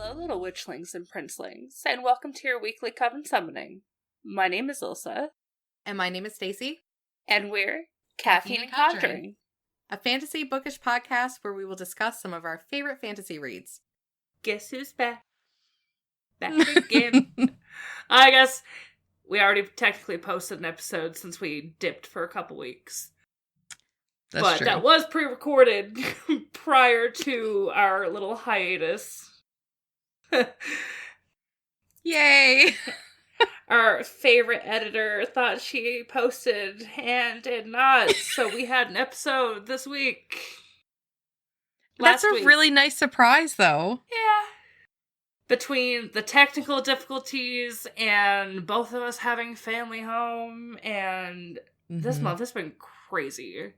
Hello, little witchlings and princelings, and welcome to your weekly Coven Summoning. My name is Ilsa. And my name is Stacy. And we're Caffeine and Conjuring, a fantasy bookish podcast where we will discuss some of our favorite fantasy reads. Guess who's back? Back again. I guess we already technically posted an episode since we dipped for a couple weeks. But that was pre-recorded prior to our little hiatus. Yay! Our favorite editor thought she posted and did not, so we had an episode this week. That's a really nice surprise, though. Yeah. Between the technical difficulties and both of us having family home, and this month has been crazy.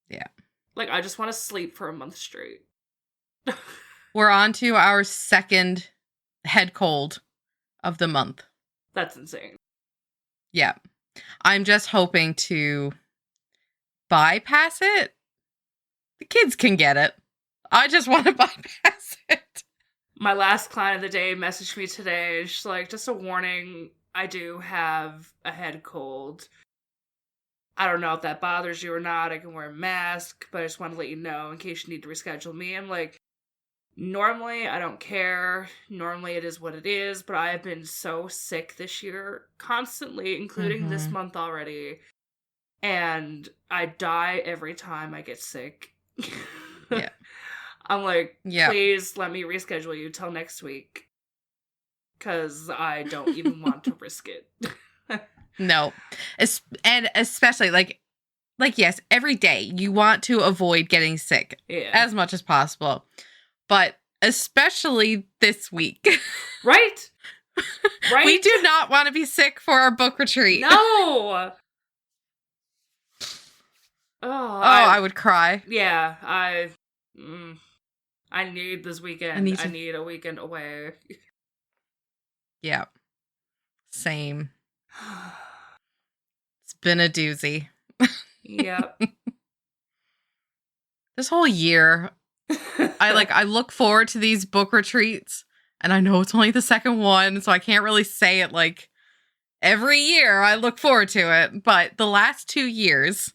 Yeah. Like, I just want to sleep for a month straight. We're on to our second head cold of the month. That's insane. Yeah. I'm just hoping to bypass it. The kids can get it. I just want to bypass it. My last client of the day messaged me today. She's like, just a warning, I do have a head cold. I don't know if that bothers you or not. I can wear a mask, but I just want to let you know in case you need to reschedule me. I'm like, normally I don't care. Normally it is what it is, but I have been so sick this year, constantly, including this month already. And I die every time I get sick. Yeah. I'm like, please let me reschedule you till next week. Because I don't even want to risk it. No. And especially, like, yes, every day you want to avoid getting sick as much as possible. But especially this week. Right? Right? We do not want to be sick for our book retreat. No! I would cry. Yeah, I need this weekend. I need a weekend away. Yeah. Same. It's been a doozy. Yep. This whole year, I look forward to these book retreats, and I know it's only the second one, so I can't really say it like every year I look forward to it, but the last 2 years,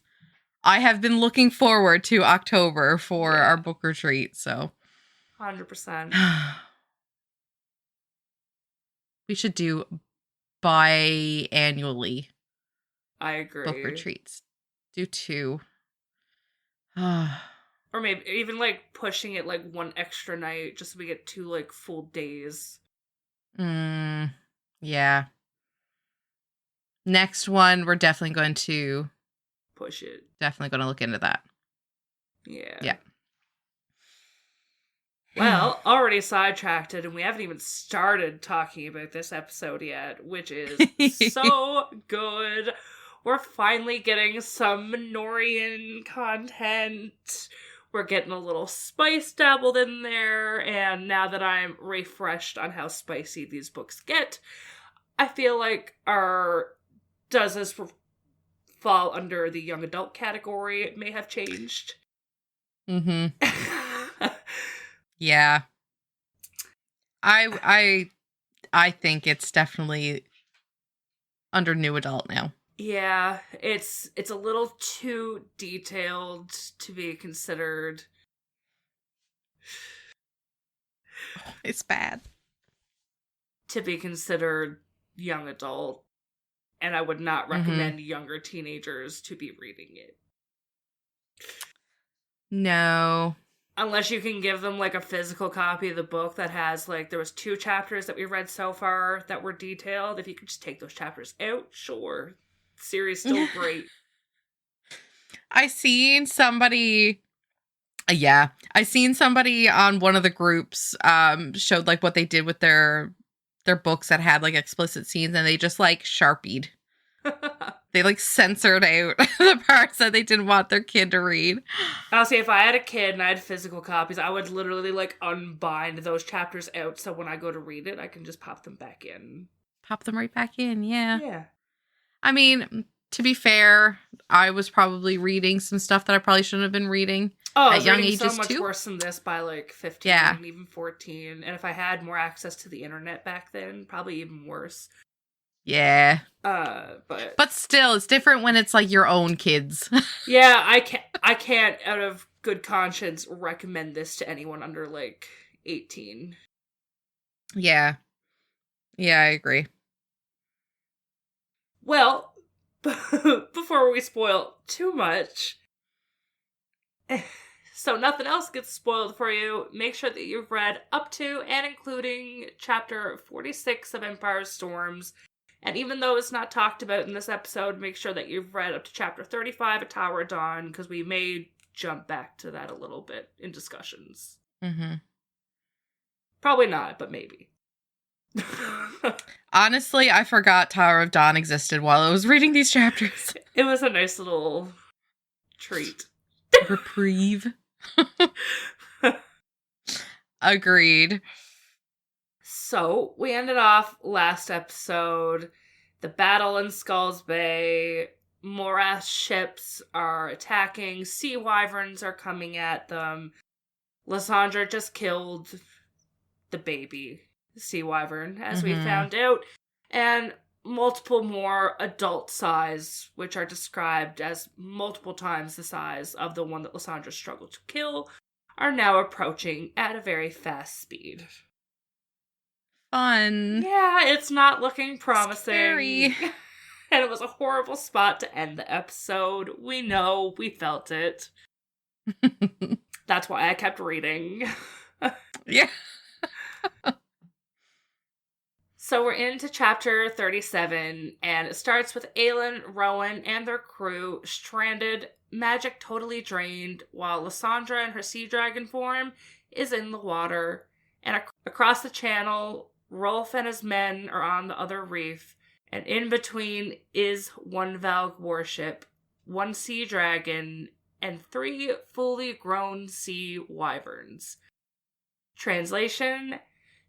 I have been looking forward to October for our book retreat, so. 100%. We should do biannually. I agree. Book retreats. Do 2. Or maybe even, like, pushing it, like, one extra night, just so we get 2, like, full days. Yeah. Next one, we're definitely going to push it. Definitely going to look into that. Yeah. Yeah. Well, already sidetracked it, and we haven't even started talking about this episode yet, which is so good. We're finally getting some Minorian content. We're getting a little spice dabbled in there, and now that I'm refreshed on how spicy these books get, I feel like does this fall under the young adult category? It may have changed. Yeah. I think it's definitely under new adult now. Yeah, it's a little too detailed to be considered. It's bad. To be considered young adult. And I would not recommend younger teenagers to be reading it. No. Unless you can give them, like, a physical copy of the book that has, like, there was 2 chapters that we read so far that were detailed. If you could just take those chapters out, sure. The series still great. I seen somebody on one of the groups showed, like, what they did with their books that had, like, explicit scenes, and they just, like, Sharpied. They, like, censored out the parts that they didn't want their kid to read. Honestly, if I had a kid and I had physical copies, I would literally, like, unbind those chapters out so when I go to read it, I can just pop them back in. Pop them right back in, yeah. Yeah. I mean, to be fair, I was probably reading some stuff that I probably shouldn't have been reading at young ages ages so much too. worse than this by like 15, Yeah. even 14. And if I had more access to the internet back then, probably even worse. Yeah. But still, it's different when it's like your own kids. yeah, I can't out of good conscience recommend this to anyone under like 18. Yeah. Yeah, I agree. Well, before we spoil too much, so nothing else gets spoiled for you, make sure that you've read up to and including chapter 46 of Empire's Storms. And even though it's not talked about in this episode, make sure that you've read up to chapter 35 of Tower of Dawn, because we may jump back to that a little bit in discussions. Mm-hmm. Probably not, but maybe. Honestly, I forgot Tower of Dawn existed while I was reading these chapters. It was a nice little treat. Reprieve. Agreed. So, we ended off last episode, the battle in Skulls Bay, Morath ships are attacking, sea wyverns are coming at them. Lysandra just killed the baby sea wyvern, as we found out, and multiple more adult size, which are described as multiple times the size of the one that Lysandra struggled to kill, are now approaching at a very fast speed. Fun. Yeah, it's not looking promising. Scary. And it was a horrible spot to end the episode. We know, we felt it. That's why I kept reading. Yeah. So we're into chapter 37, and it starts with Aelin, Rowan, and their crew stranded, magic totally drained, while Lysandra in her sea dragon form is in the water. And across the channel, Rolf and his men are on the other reef, and in between is one Valg warship, one sea dragon, and 3 fully grown sea wyverns. Translation: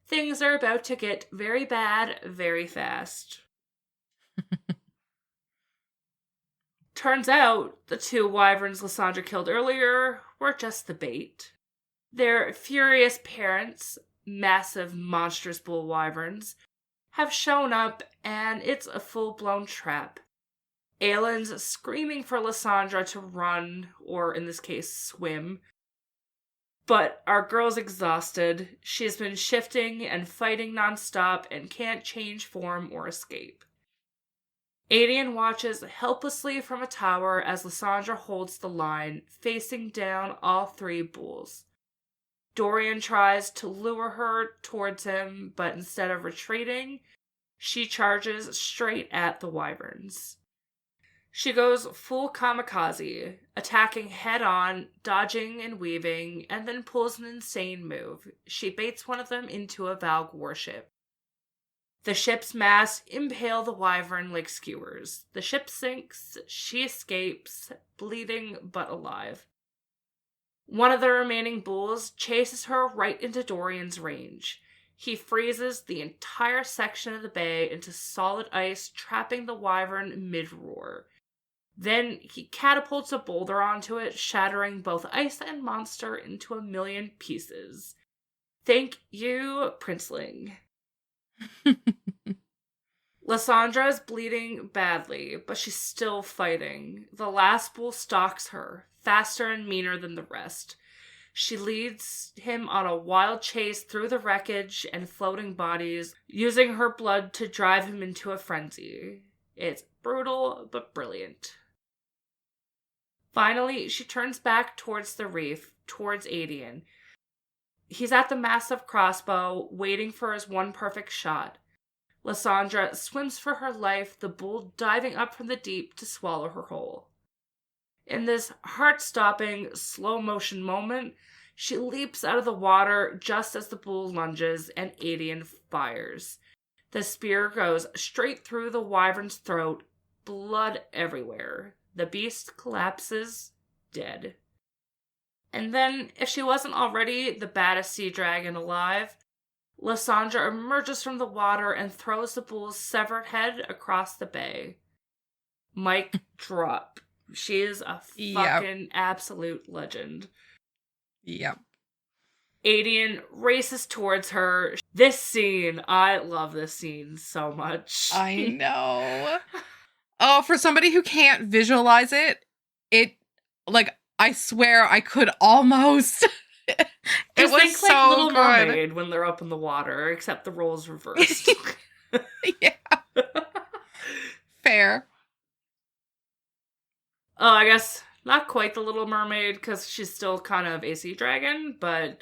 things are about to get very bad very fast. Turns out the 2 wyverns Lysandra killed earlier were just the bait. Their furious parents, massive monstrous bull wyverns, have shown up, and it's a full-blown trap. Aelin's screaming for Lysandra to run, or in this case, swim. But our girl's exhausted. She's been shifting and fighting nonstop and can't change form or escape. Aedion watches helplessly from a tower as Lysandra holds the line, facing down all 3 bulls. Dorian tries to lure her towards him, but instead of retreating, she charges straight at the wyverns. She goes full kamikaze, attacking head-on, dodging and weaving, and then pulls an insane move. She baits one of them into a Valg warship. The ship's masts impale the wyvern like skewers. The ship sinks, she escapes, bleeding but alive. One of the remaining bulls chases her right into Dorian's range. He freezes the entire section of the bay into solid ice, trapping the wyvern mid-roar. Then he catapults a boulder onto it, shattering both ice and monster into a million pieces. Thank you, Princeling. Lysandra is bleeding badly, but she's still fighting. The last bull stalks her, faster and meaner than the rest. She leads him on a wild chase through the wreckage and floating bodies, using her blood to drive him into a frenzy. It's brutal, but brilliant. Finally, she turns back towards the reef, towards Aedion. He's at the massive crossbow, waiting for his one perfect shot. Lysandra swims for her life, the bull diving up from the deep to swallow her whole. In this heart-stopping, slow-motion moment, she leaps out of the water just as the bull lunges and Aedion fires. The spear goes straight through the wyvern's throat, blood everywhere. The beast collapses, dead. And then, if she wasn't already the baddest sea dragon alive, Lysandra emerges from the water and throws the bull's severed head across the bay. Mic drop. She is a fucking absolute legend. Yep. Aelin races towards her. This scene, I love this scene so much. I know. Oh, for somebody who can't visualize it, like, I swear I could almost. It was like so Little good. Mermaid when they're up in the water, except the roles reversed. Yeah. Fair. Oh, I guess not quite the Little Mermaid, because she's still kind of a sea dragon, but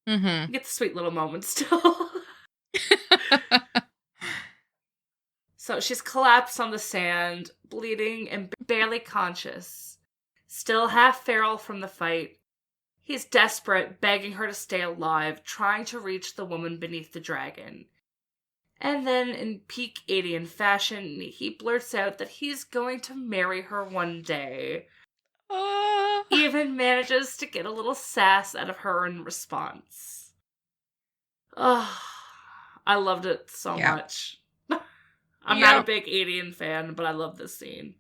you get the sweet little moments still. So she's collapsed on the sand, bleeding and barely conscious. Still half feral from the fight, he's desperate, begging her to stay alive, trying to reach the woman beneath the dragon. And then, in peak Aelin fashion, he blurts out that he's going to marry her one day. Even manages to get a little sass out of her in response. Oh, I loved it so much. I'm not a big Aelin fan, but I love this scene.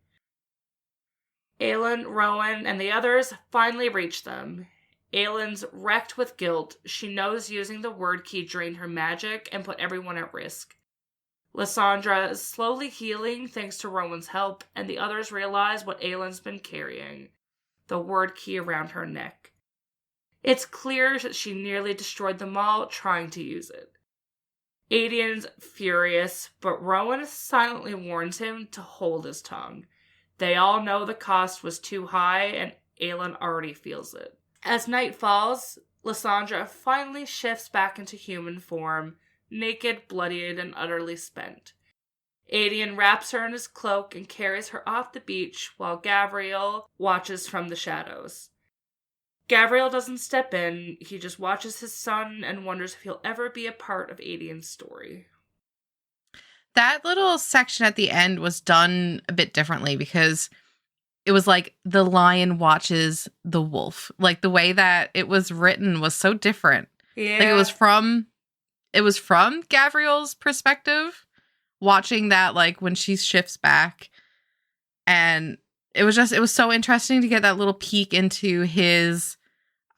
Aelin, Rowan, and the others finally reach them. Aelin's wrecked with guilt. She knows using the word key drained her magic and put everyone at risk. Lysandra is slowly healing thanks to Rowan's help, and the others realize what Aelin's been carrying. The word key around her neck. It's clear that she nearly destroyed them all trying to use it. Aelion's furious, but Rowan silently warns him to hold his tongue. They all know the cost was too high, and Aelin already feels it. As night falls, Lysandra finally shifts back into human form, naked, bloodied, and utterly spent. Aelin wraps her in his cloak and carries her off the beach while Gavriel watches from the shadows. Gavriel doesn't step in, he just watches his son and wonders if he'll ever be a part of Aelion's story. That little section at the end was done a bit differently because it was like the lion watches the wolf. Like the way that it was written was so different. Yeah. Like it was from Gavriel's perspective, watching that like when she shifts back. And it was so interesting to get that little peek into his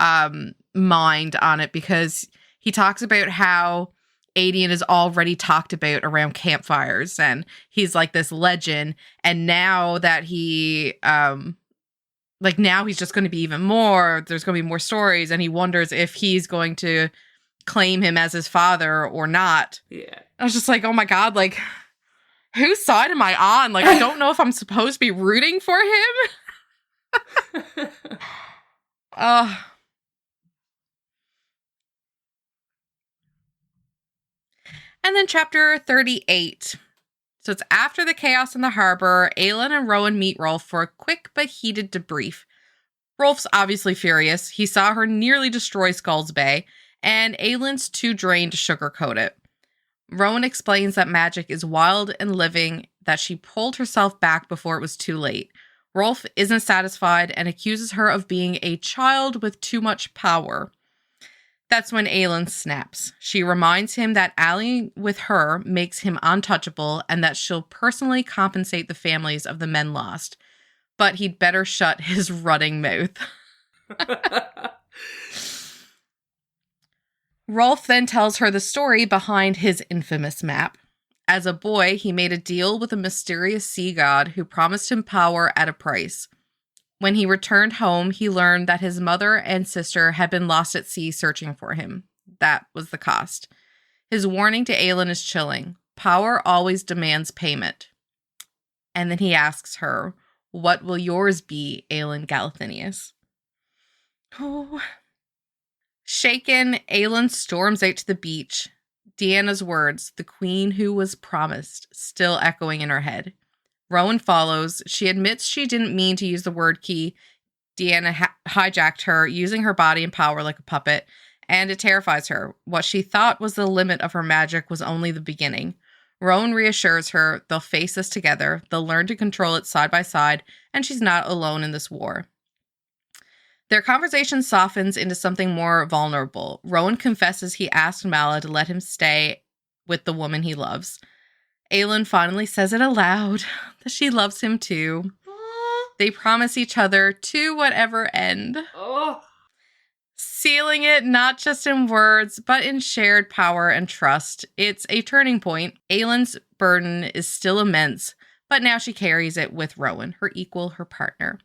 mind on it, because he talks about how Aelin is already talked about around campfires and he's like this legend, and now that he now he's just going to be even more, there's going to be more stories, and he wonders if he's going to claim him as his father or not. Yeah. I was just like, oh my god, like whose side am I on? Like I don't know if I'm supposed to be rooting for him. And then chapter 38. So it's after the chaos in the harbor. Aelin and Rowan meet Rolf for a quick but heated debrief. Rolf's obviously furious. He saw her nearly destroy Skull's Bay, and Aelin's too drained to sugarcoat it. Rowan explains that magic is wild and living, that she pulled herself back before it was too late. Rolf isn't satisfied and accuses her of being a child with too much power. That's when Aelin snaps. She reminds him that allying with her makes him untouchable and that she'll personally compensate the families of the men lost. But he'd better shut his rutting mouth. Rolf then tells her the story behind his infamous map. As a boy, he made a deal with a mysterious sea god who promised him power at a price. When he returned home, he learned that his mother and sister had been lost at sea searching for him. That was the cost. His warning to Aelin is chilling. Power always demands payment. And then he asks her, "What will yours be, Aelin Galathynius?" Oh. Shaken, Aelin storms out to the beach. Deanna's words, "the queen who was promised," still echoing in her head. Rowan follows. She admits she didn't mean to use the word key. Deanna hijacked her, using her body and power like a puppet, and it terrifies her. What she thought was the limit of her magic was only the beginning. Rowan reassures her they'll face this together, they'll learn to control it side by side, and she's not alone in this war. Their conversation softens into something more vulnerable. Rowan confesses he asked Mala to let him stay with the woman he loves. Aelin finally says it aloud that she loves him too. They promise each other to whatever end. Oh. Sealing it not just in words, but in shared power and trust. It's a turning point. Aelin's burden is still immense, but now she carries it with Rowan, her equal, her partner.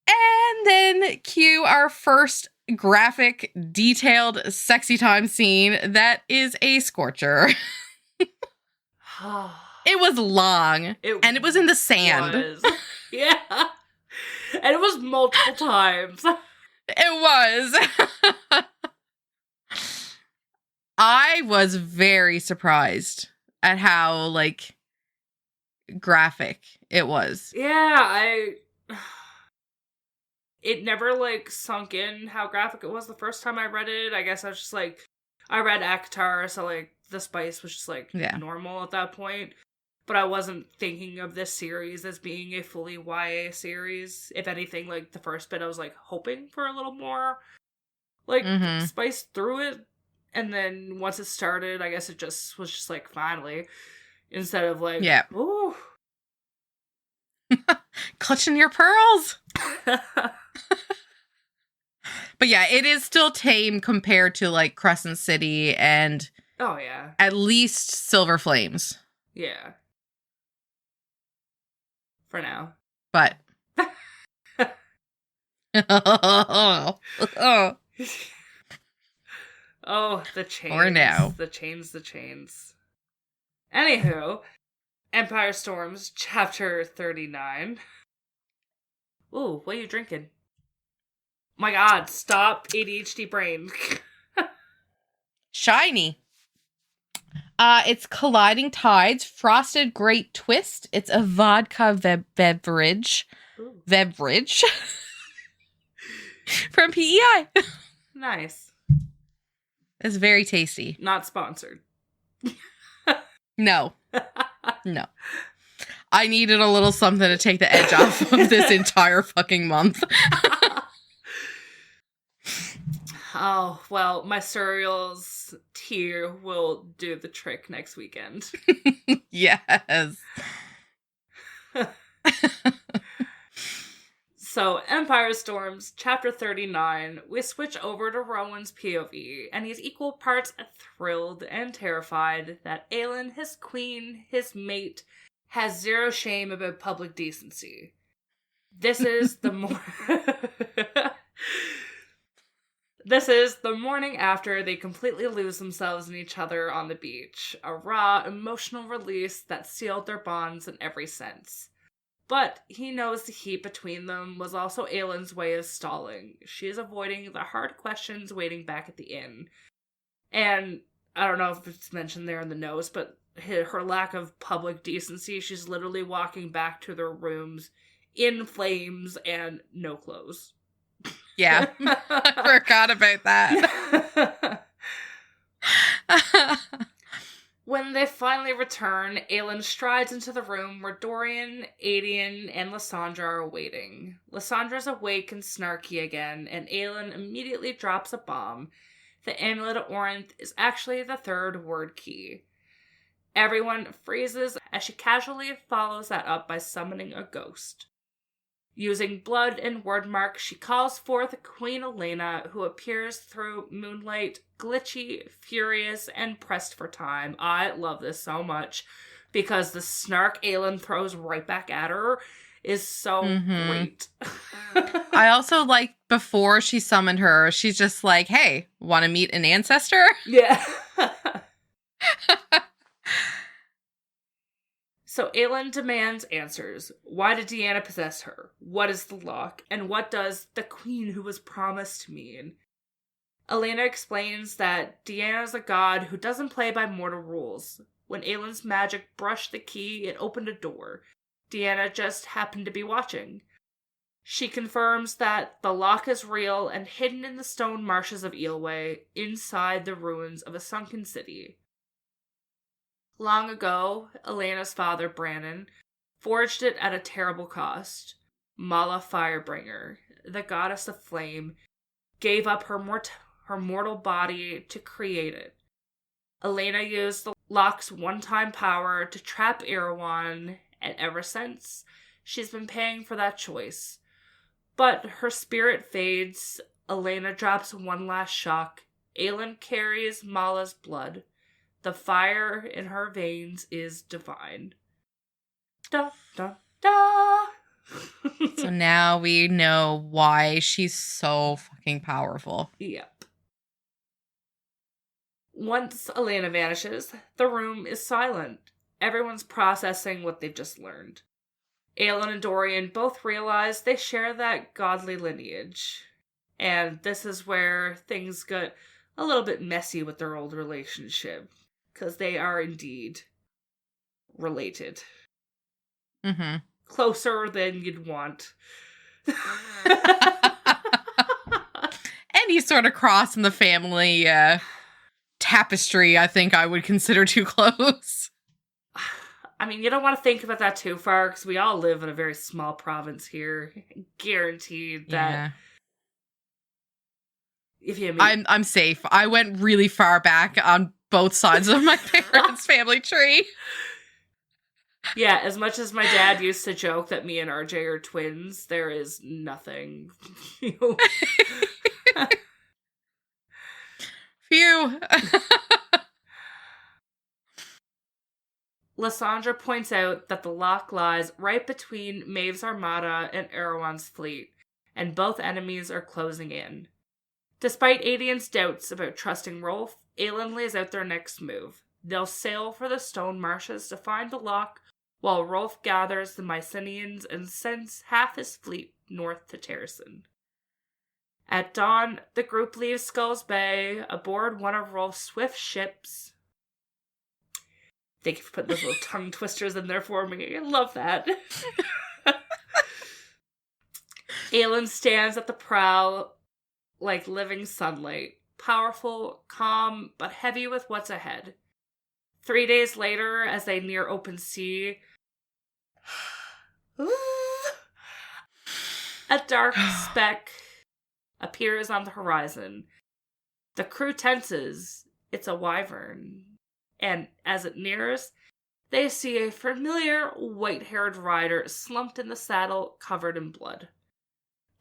And then cue our first graphic, detailed, sexy time scene that is a scorcher. It was long, and it was in the sand. Yeah. And it was multiple times. It was. I was very surprised at how, like, graphic it was. Yeah, it never, like, sunk in how graphic it was the first time I read it. I guess I was just, like, I read ACOTAR, so, like, the spice was just, like, normal at that point. But I wasn't thinking of this series as being a fully YA series. If anything, like, the first bit, I was, like, hoping for a little more, like, spice through it. And then once it started, I guess it just was just, like, finally. Instead of, like, ooh. Clutching your pearls. But yeah, it is still tame compared to, like, Crescent City and at least Silver Flames. Yeah. For now. But oh, the chains. Or now. The chains. Anywho, Empire Storms, Chapter 39. Ooh, what are you drinking? My god, stop, ADHD brain. Shiny. It's Colliding Tides Frosted Great Twist. It's a vodka beverage. Ooh. Beverage. From PEI. Nice. It's very tasty. Not sponsored. No. No. I needed a little something to take the edge off of this entire fucking month. Oh, well, my cereals tier will do the trick next weekend. Yes. So, Empire Storms, Chapter 39, we switch over to Rowan's POV, and he's equal parts thrilled and terrified that Aelin, his queen, his mate, has zero shame about public decency. This is the This is the morning after they completely lose themselves in each other on the beach. A raw, emotional release that sealed their bonds in every sense. But he knows the heat between them was also Aelin's way of stalling. She is avoiding the hard questions waiting back at the inn. And I don't know if it's mentioned there in the notes, but her lack of public decency, she's literally walking back to their rooms in flames and no clothes. Yeah, I forgot about that. When they finally return, Aelin strides into the room where Dorian, Adian, and Lysandra are waiting. Lysandra's awake and snarky again, and Aelin immediately drops a bomb. The Amulet of Orinth is actually the third word key. Everyone freezes as she casually follows that up by summoning a ghost. Using blood and word marks, she calls forth Queen Elena, who appears through moonlight, glitchy, furious, and pressed for time. I love this so much, because the snark Aelin throws right back at her is so great. I also like, before she summoned her, she's just like, hey, want to meet an ancestor? Yeah. So Aelin demands answers. Why did Deanna possess her? What is the lock? And what does the queen who was promised mean? Elena explains that Deanna is a god who doesn't play by mortal rules. When Aelin's magic brushed the key, it opened a door. Deanna just happened to be watching. She confirms that the lock is real and hidden in the stone marshes of Eelway, inside the ruins of a sunken city. Long ago, Elena's father, Brannon, forged it at a terrible cost. Mala Firebringer, the goddess of flame, gave up her mortal body to create it. Elena used Locke's one-time power to trap Erewhon, and ever since, she's been paying for that choice. But her spirit fades, Elena drops one last shock, Aelin carries Mala's blood. The fire in her veins is divine. Da, da, da! So now we know why she's so fucking powerful. Yep. Once Elena vanishes, the room is silent. Everyone's processing what they've just learned. Aelin and Dorian both realize they share that godly lineage. And this is where things get a little bit messy with their old relationship. Because they are indeed related. Mm-hmm. Closer than you'd want. Any sort of cross in the family tapestry, I think I would consider too close. I mean, you don't want to think about that too far, because we all live in a very small province here. Guaranteed that... Yeah. If you I'm safe. I went really far back on both sides of my parents' family tree. Yeah, as much as my dad used to joke that me and RJ are twins, there is nothing. Phew. Lysandra points out that the lock lies right between Maeve's armada and Erewhon's fleet, and both enemies are closing in. Despite Adian's doubts about trusting Rolf, Aelin lays out their next move. They'll sail for the Stone Marshes to find the lock, while Rolf gathers the Mycenaeans and sends half his fleet north to Terrasen. At dawn, the group leaves Skulls Bay aboard one of Rolf's swift ships. Thank you for putting those little tongue twisters in there for me. I love that. Aelin stands at the prow like living sunlight, powerful, calm, but heavy with what's ahead. 3 days later, as they near open sea, a dark speck appears on the horizon. The crew tenses. It's a wyvern. And as it nears, they see a familiar white-haired rider slumped in the saddle, covered in blood.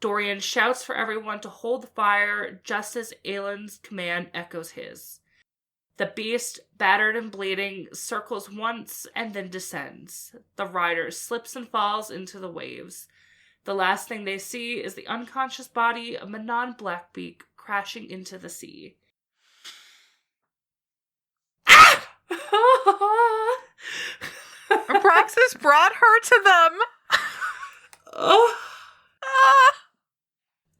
Dorian shouts for everyone to hold the fire just as Aelin's command echoes his. The beast, battered and bleeding, circles once and then descends. The rider slips and falls into the waves. The last thing they see is the unconscious body of Manon Blackbeak crashing into the sea. Abraxas brought her to them.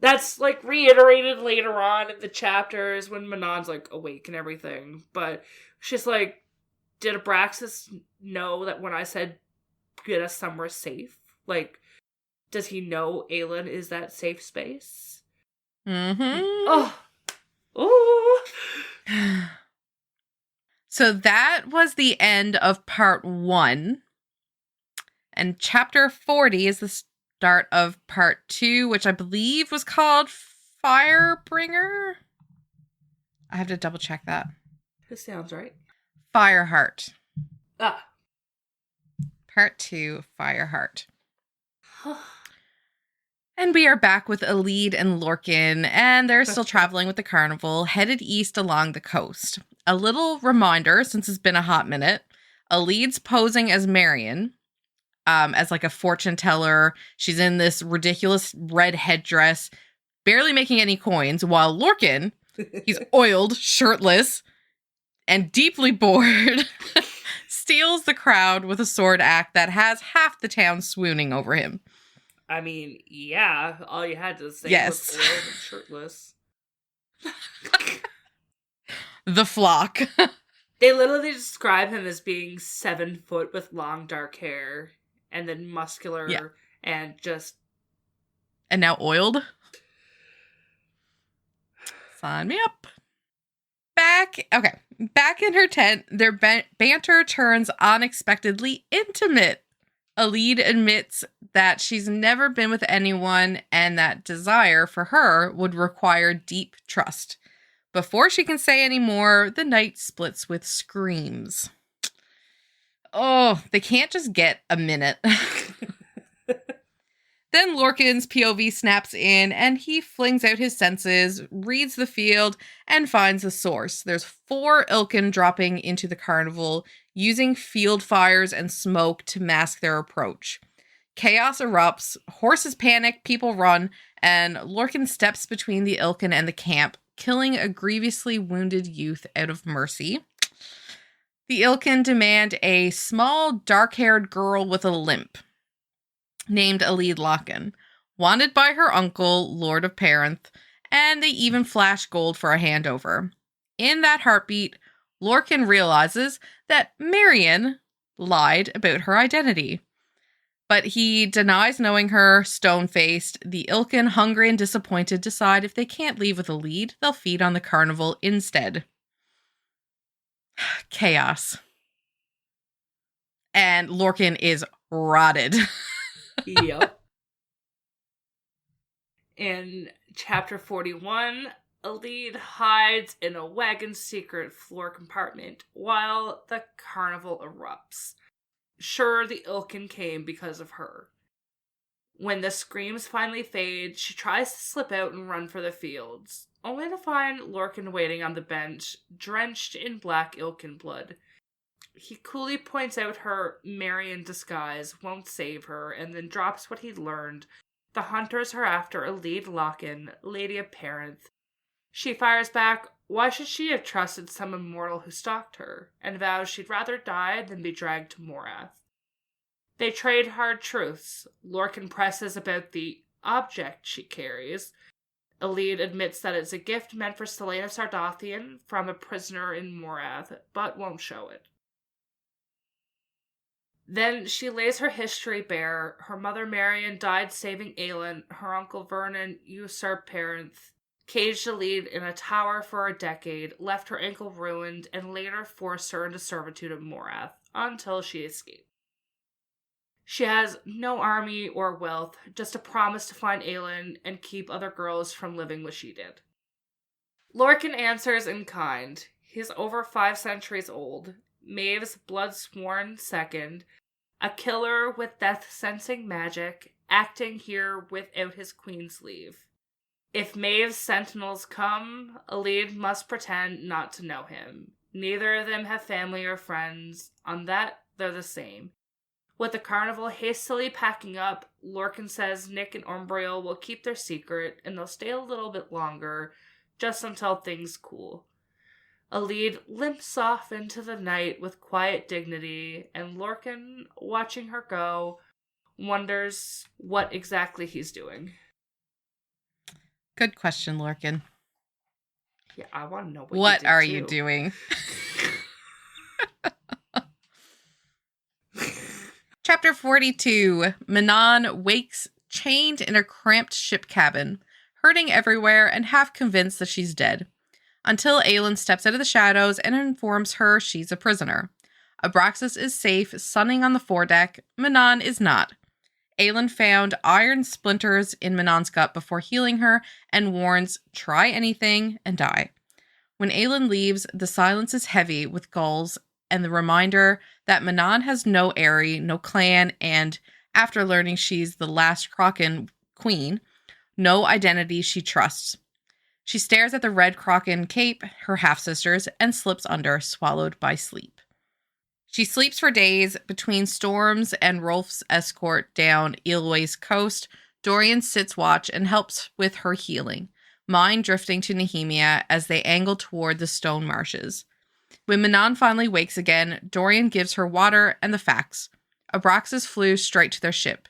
That's, like, reiterated later on in the chapters when Manon's, like, awake and everything. But she's like, did Abraxas know that when I said get us somewhere safe? Like, does he know Aelin is that safe space? Mm-hmm. Oh. So that was the end of part 1. And chapter 40 is the start of part 2, which I believe was called Firebringer. I have to double check that. This sounds right. Fireheart. Ah. Part 2, Fireheart. And we are back with Elide and Lorcan, and they're still traveling with the carnival, headed east along the coast. A little reminder, since it's been a hot minute, Elide's posing as Marion, as like a fortune teller. She's in this ridiculous red headdress, barely making any coins, while Lorcan, he's oiled, shirtless, and deeply bored, steals the crowd with a sword act that has half the town swooning over him. I mean, yeah, all you had to say Yes. was oiled and shirtless. The flock. They literally describe him as being 7 foot with long dark hair, and then muscular, and just... And now oiled. Sign me up. Back in her tent, their banter turns unexpectedly intimate. Elide admits that she's never been with anyone and that desire for her would require deep trust. Before she can say any more, the night splits with screams. Oh, they can't just get a minute. Then Lorcan's POV snaps in and he flings out his senses, reads the field, and finds the source. There's 4 Ilkin dropping into the carnival, using field fires and smoke to mask their approach. Chaos erupts, horses panic, people run, and Lorcan steps between the Ilkin and the camp, killing a grievously wounded youth out of mercy. The Ilkin demand a small, dark-haired girl with a limp, named Aelin Galathynius, wanted by her uncle, Lord of Parenth, and they even flash gold for a handover. In that heartbeat, Lorcan realizes that Marion lied about her identity. But he denies knowing her, stone-faced. The Ilkin, hungry and disappointed, decide if they can't leave with a lead, they'll feed on the carnival instead. Chaos. And Lorcan is rotted. Yep. In chapter 41, Aelin hides in a wagon's secret floor compartment while the carnival erupts. Sure, the Ilkin came because of her. When the screams finally fade, she tries to slip out and run for the fields, only to find Lorcan waiting on the bench, drenched in black Ilkin blood. He coolly points out her Marion disguise won't save her, and then drops what he'd learned. The hunters are after Aelin Galathynius, Lady of Parenth. She fires back, why should she have trusted some immortal who stalked her, and vows she'd rather die than be dragged to Morath. They trade hard truths. Lorcan presses about the object she carries. Aelin admits that it's a gift meant for Selene of Sardothian from a prisoner in Morath, but won't show it. Then she lays her history bare. Her mother Marion died saving Aelin. Her uncle Vernon usurped Parenth, caged Aelin in a tower for a decade, left her ankle ruined, and later forced her into servitude at Morath, until she escaped. She has no army or wealth, just a promise to find Aelin and keep other girls from living what she did. Lorcan answers in kind. He's over 5 centuries old. Maeve's blood-sworn second, a killer with death-sensing magic, acting here without his queen's leave. If Maeve's sentinels come, Aelin must pretend not to know him. Neither of them have family or friends. On that, they're the same. With the carnival hastily packing up, Lorcan says Nick and Umbriel will keep their secret, and they'll stay a little bit longer, just until things cool. Aelin limps off into the night with quiet dignity, and Lorcan, watching her go, wonders what exactly he's doing. Good question, Lorcan. Yeah, I want to know what are you doing? Chapter 42. Manon wakes chained in a cramped ship cabin, hurting everywhere and half convinced that she's dead, until Aelin steps out of the shadows and informs her she's a prisoner. Abraxas is safe, sunning on the foredeck. Manon is not. Aelin found iron splinters in Manon's gut before healing her and warns, try anything and die. When Aelin leaves, the silence is heavy with gulls and the reminder that Manon has no Aerie, no clan, and after learning she's the last Kraken queen, no identity she trusts. She stares at the red Kraken cape, her half-sisters, and slips under, swallowed by sleep. She sleeps for days between storms and Rolf's escort down Eloy's coast. Dorian sits watch and helps with her healing, mind drifting to Nehemia as they angle toward the stone marshes. When Manon finally wakes again, Dorian gives her water and the facts. Abraxas flew straight to their ship.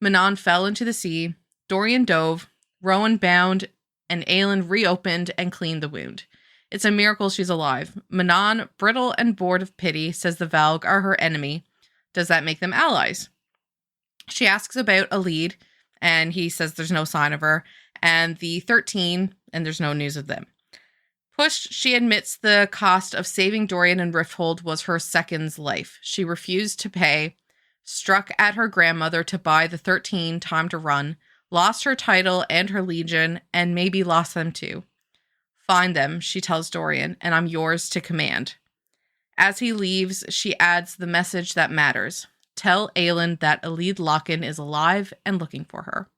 Manon fell into the sea. Dorian dove. Rowan bound, and Aelin reopened and cleaned the wound. It's a miracle she's alive. Manon, brittle and bored of pity, says the Valg are her enemy. Does that make them allies? She asks about Aelin, and he says there's no sign of her, and the 13, and there's no news of them. Pushed, she admits the cost of saving Dorian and Rifthold was her second's life. She refused to pay, struck at her grandmother to buy the 13 time to run, lost her title and her legion, and maybe lost them too. Find them, she tells Dorian, and I'm yours to command. As he leaves, she adds the message that matters. Tell Aelin that Aelin Lochin is alive and looking for her.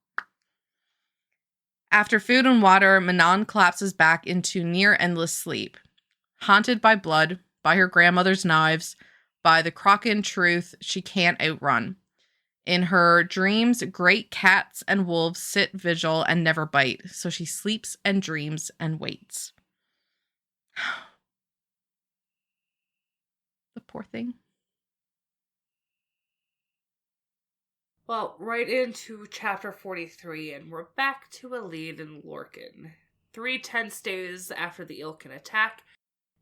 After food and water, Manon collapses back into near-endless sleep. Haunted by blood, by her grandmother's knives, by the Kraken truth she can't outrun. In her dreams, great cats and wolves sit vigil and never bite, so she sleeps and dreams and waits. The poor thing. Well, right into chapter 43, and we're back to Aelin and Lorcan. 3 tense days after the Ilkin attack,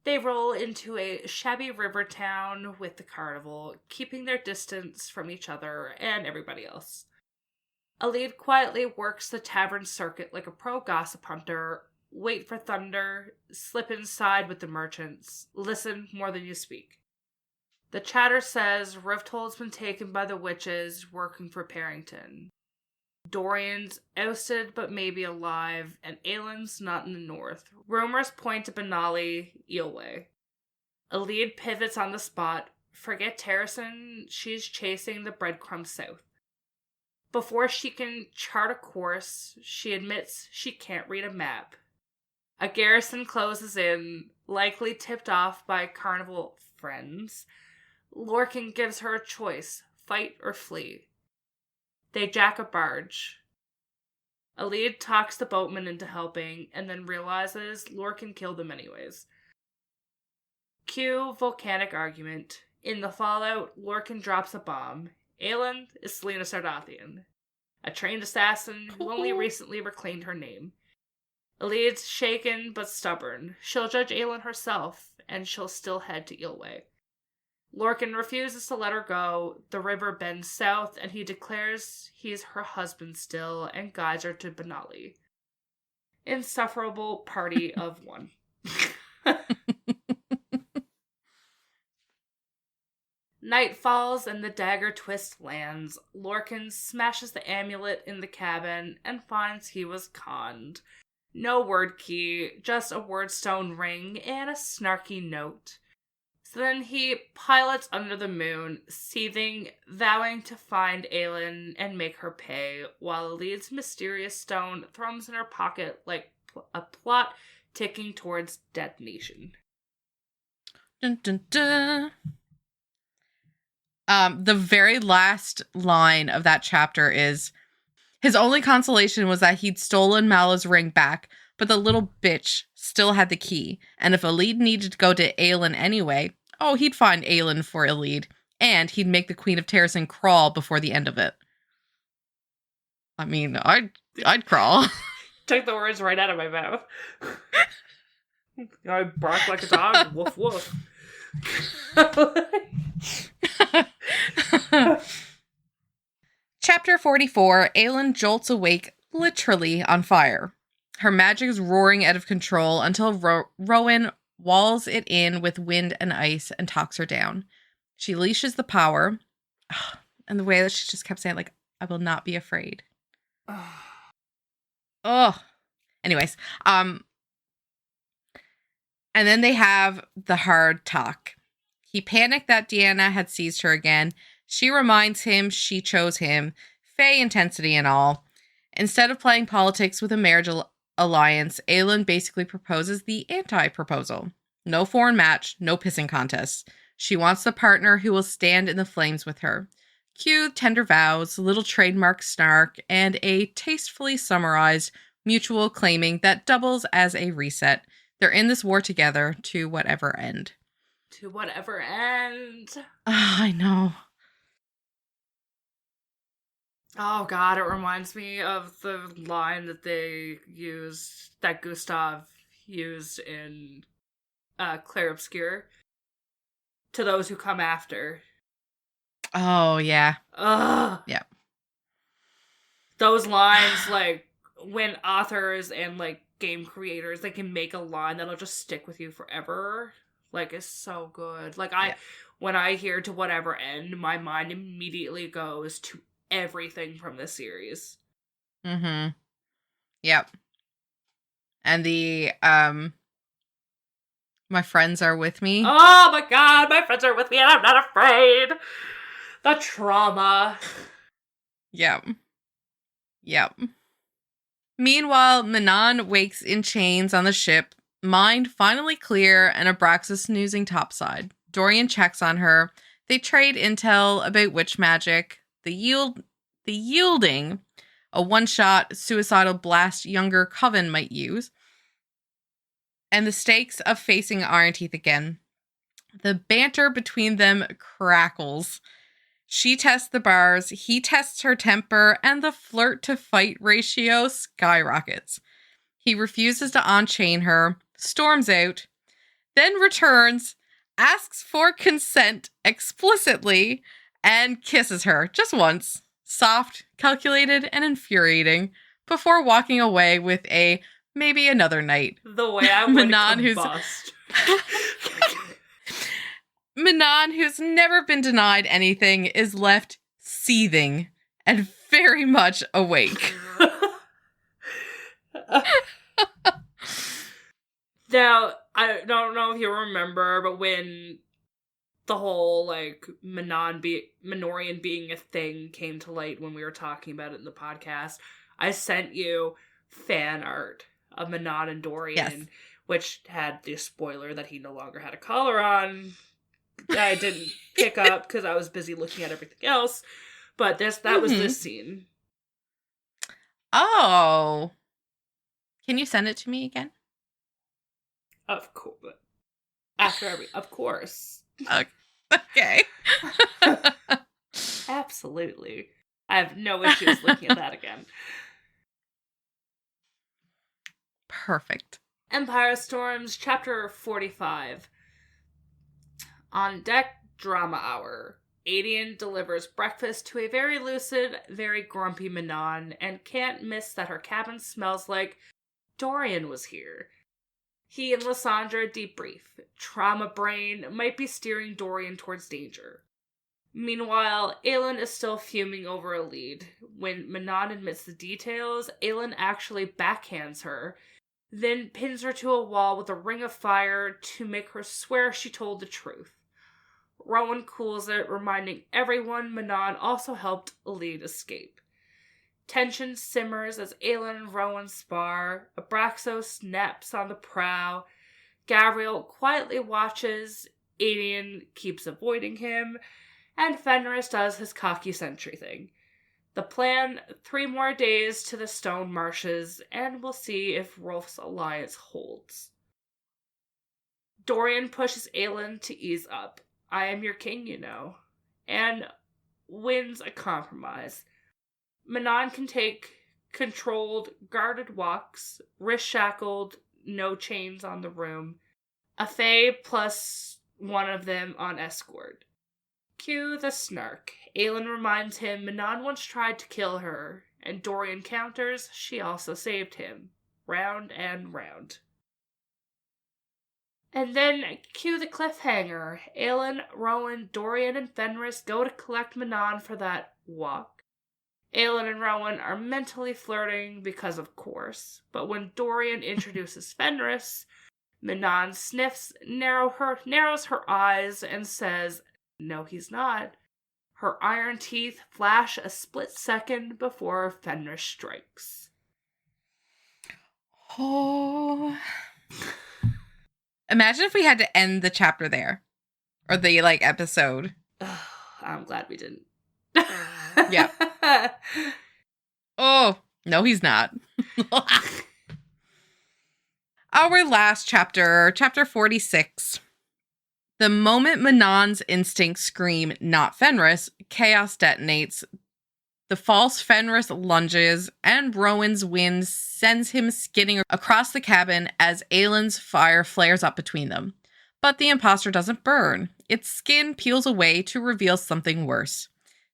they roll into a shabby river town with the carnival, keeping their distance from each other and everybody else. Aelin quietly works the tavern circuit like a pro gossip hunter, wait for thunder, slip inside with the merchants, listen more than you speak. The chatter says Rifthold's been taken by the witches working for Parrington. Dorian's ousted but maybe alive, and Aelin's not in the north. Rumors point to Benali, Eelway. Aelin pivots on the spot. Forget Terrason, she's chasing the breadcrumbs south. Before she can chart a course, she admits she can't read a map. A garrison closes in, likely tipped off by carnival friends. Lorcan gives her a choice, fight or flee. They jack a barge. Aelin talks the boatman into helping, and then realizes Lorcan killed them anyways. Cue volcanic argument. In the fallout, Lorcan drops a bomb. Aelin is Selena Sardathian, a trained assassin who only recently reclaimed her name. Aelin's shaken but stubborn. She'll judge Aelin herself, and she'll still head to Eelway. Lorcan refuses to let her go. The river bends south, and he declares he's her husband still and guides her to Benali. Insufferable party of one. Night falls and the dagger twist lands. Lorcan smashes the amulet in the cabin and finds he was conned. No word key, just a wordstone ring and a snarky note. So then he pilots under the moon, seething, vowing to find Aelin and make her pay, while Aelin's mysterious stone thrums in her pocket like a plot ticking towards detonation. Dun, dun, dun. The very last line of that chapter is, his only consolation was that he'd stolen Mala's ring back, but the little bitch still had the key, and if Aelin needed to go to Aelin anyway, he'd find Aelin for Aelin, and he'd make the Queen of Terrason crawl before the end of it. I mean, I'd crawl. Took the words right out of my mouth. I bark like a dog, woof woof. Chapter 44, Aelin jolts awake, literally on fire. Her magic is roaring out of control until Rowan walls it in with wind and ice and talks her down. She leashes the power, and the way that she just kept saying, like, I will not be afraid. Anyways, and then they have the hard talk. He panicked that Deanna had seized her again. She reminds him she chose him, Fae intensity and all. Instead of playing politics with a marriage alliance, Aelin basically proposes the anti-proposal. No foreign match, no pissing contests. She wants the partner who will stand in the flames with her. Cue tender vows, little trademark snark, and a tastefully summarized mutual claiming that doubles as a reset. They're in this war together to whatever end. To whatever end. I know. Oh god, it reminds me of the line that they used, that Gustav used in Clair Obscure. To those who come after. Oh, yeah. Ugh. Yeah. Those lines, like, when authors and, like, game creators, they can make a line that'll just stick with you forever. Like, it's so good. Like, when I hear to whatever end, my mind immediately goes to everything from this series. Mm-hmm. Yep. And the My friends are with me. Oh my god, my friends are with me and I'm not afraid. The trauma. Yep. Meanwhile, Manon wakes in chains on the ship, mind finally clear and Abraxas snoozing topside. Dorian checks on her. They trade intel about witch magic, the yielding a one-shot suicidal blast younger Coven might use, and the stakes of facing Iron Teeth again. The banter between them crackles. She tests the bars, he tests her temper, and the flirt-to-fight ratio skyrockets. He refuses to on-chain her, storms out, then returns, asks for consent explicitly, and kisses her just once. Soft, calculated, and infuriating, before walking away with a maybe another night. The way I would combust. Manon, who's never been denied anything, is left seething and very much awake. Now, I don't know if you remember, but when the whole, like, Minorian being a thing came to light when we were talking about it in the podcast, I sent you fan art of Manon and Dorian, which had the spoiler that he no longer had a collar on. I didn't pick up because I was busy looking at everything else, but that was this scene. Oh. Can you send it to me again? Of course. Of course. Okay. Absolutely. I have no issues looking at that again. Perfect. Empire Storms, Chapter 45. On deck, drama hour. Aelin delivers breakfast to a very lucid, very grumpy Manon, and can't miss that her cabin smells like Dorian was here. He and Lysandra debrief. Trauma brain might be steering Dorian towards danger. Meanwhile, Aelin is still fuming over a lead. When Manon admits the details, Aelin actually backhands her, then pins her to a wall with a ring of fire to make her swear she told the truth. Rowan cools it, reminding everyone Manon also helped a lead escape. Tension simmers as Aelin and Rowan spar. Abraxo snaps on the prow. Gabriel quietly watches. Aelin keeps avoiding him. And Fenris does his cocky sentry thing. The plan, 3 more days to the Stone Marshes, and we'll see if Rolf's alliance holds. Dorian pushes Aelin to ease up. I am your king, you know. And wins a compromise. Manon can take controlled, guarded walks, wrist shackled, no chains on the room. A fae plus one of them on escort. Cue the snark. Aelin reminds him Manon once tried to kill her, and Dorian counters she also saved him. Round and round. And then cue the cliffhanger. Aelin, Rowan, Dorian, and Fenris go to collect Manon for that walk. Aelin and Rowan are mentally flirting because of course, but when Dorian introduces Fenris, Manon sniffs, narrows her eyes, and says, "No, he's not." Her iron teeth flash a split second before Fenris strikes. Oh. Imagine if we had to end the chapter there. Or the, episode. I'm glad we didn't. Yeah. Oh, no, he's not. Our last chapter, chapter 46. The moment Manon's instincts scream, not Fenris, chaos detonates. The false Fenris lunges, and Rowan's wind sends him skidding across the cabin as Aelin's fire flares up between them. But the imposter doesn't burn. Its skin peels away to reveal something worse.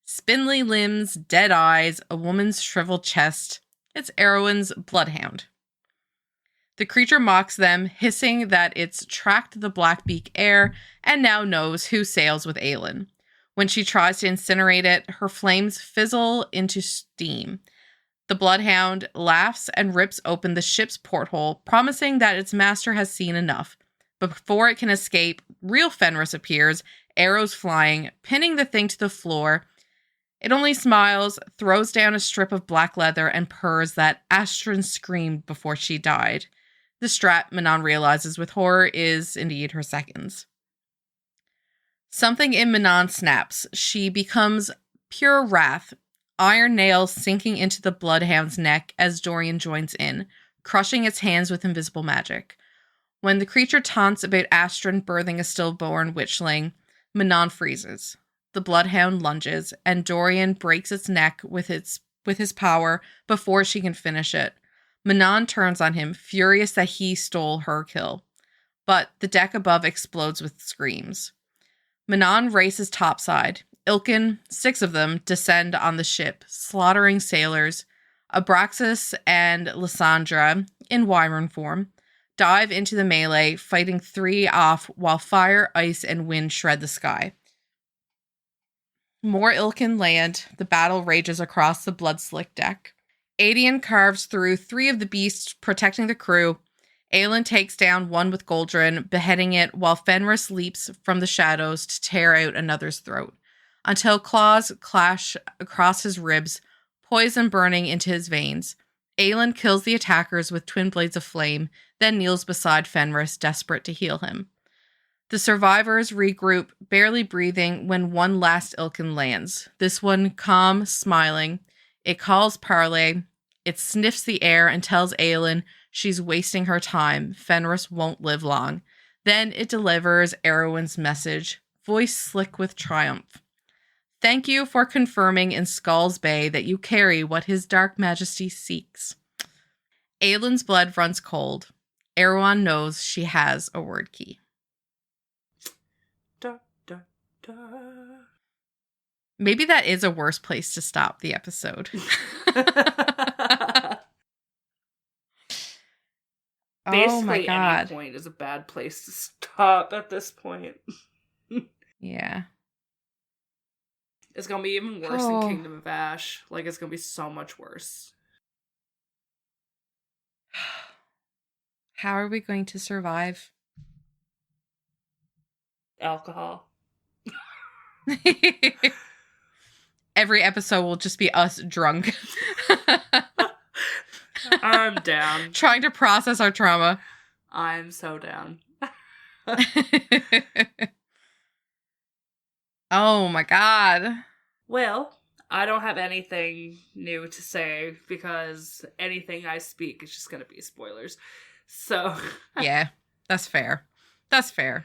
Spindly limbs, dead eyes, a woman's shriveled chest. It's Erwin's bloodhound. The creature mocks them, hissing that it's tracked the Blackbeak air and now knows who sails with Aelin. When she tries to incinerate it, her flames fizzle into steam. The bloodhound laughs and rips open the ship's porthole, promising that its master has seen enough, Before it can escape, real Fenris appears, arrows flying, pinning the thing to the floor. It only smiles, throws down a strip of black leather, and purrs that Astrid screamed before she died. The strat, Manon realizes with horror, is indeed her seconds. Something in Manon snaps. She becomes pure wrath, iron nails sinking into the bloodhound's neck as Dorian joins in, crushing its hands with invisible magic. When the creature taunts about Astrid birthing a stillborn witchling, Manon freezes. The bloodhound lunges, and Dorian breaks its neck with his power before she can finish it. Manon turns on him, furious that he stole her kill. But the deck above explodes with screams. Manon races topside. Ilkin, 6 of them, descend on the ship, slaughtering sailors. Abraxas and Lysandra, in wyvern form, dive into the melee, fighting 3 off while fire, ice, and wind shred the sky. More Ilkin land. The battle rages across the blood-slicked deck. Aedion carves through 3 of the beasts, protecting the crew. Aelin takes down one with Goldrin, beheading it, while Fenris leaps from the shadows to tear out another's throat, until claws clash across his ribs, poison burning into his veins. Aelin kills the attackers with twin blades of flame, then kneels beside Fenris, desperate to heal him. The survivors regroup, barely breathing, when one last Ilkin lands. This one calm, smiling. It calls parley. It sniffs the air and tells Aelin she's wasting her time. Fenris won't live long. Then it delivers Erwin's message, voice slick with triumph. Thank you for confirming in Skull's Bay that you carry what his dark majesty seeks. Aelin's blood runs cold. Erwan knows she has a word key. Da, da, da. Maybe that is a worse place to stop the episode. Basically, oh my God. Any point is a bad place to stop at this point. Yeah. It's gonna be even worse than Kingdom of Ash. Like, it's gonna be so much worse. How are we going to survive? Alcohol. Every episode will just be us drunk. I'm down. Trying to process our trauma. I'm so down. Oh my God. Well, I don't have anything new to say because anything I speak is just going to be spoilers. So. Yeah, that's fair. That's fair.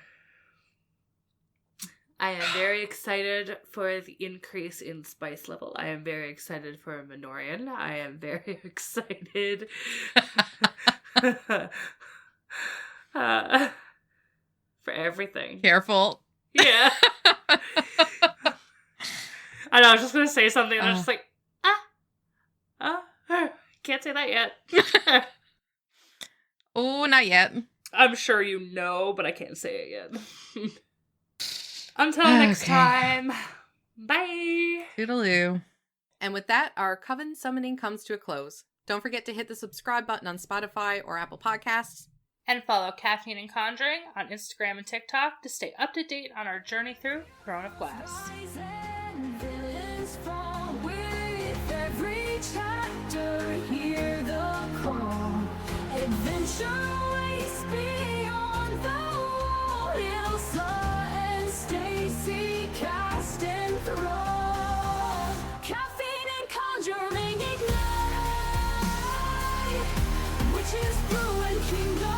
I am very excited for the increase in spice level. I am very excited for Minorian. I am very excited for everything. Careful. Yeah. I know, I was just going to say something and I was just like, can't say that yet. Oh, not yet. I'm sure you know, but I can't say it yet. Until next time, bye! Toodaloo. And with that, our Coven summoning comes to a close. Don't forget to hit the subscribe button on Spotify or Apple Podcasts. And follow Caffeine and Conjuring on Instagram and TikTok to stay up to date on our journey through Throne of Glass. Kingdom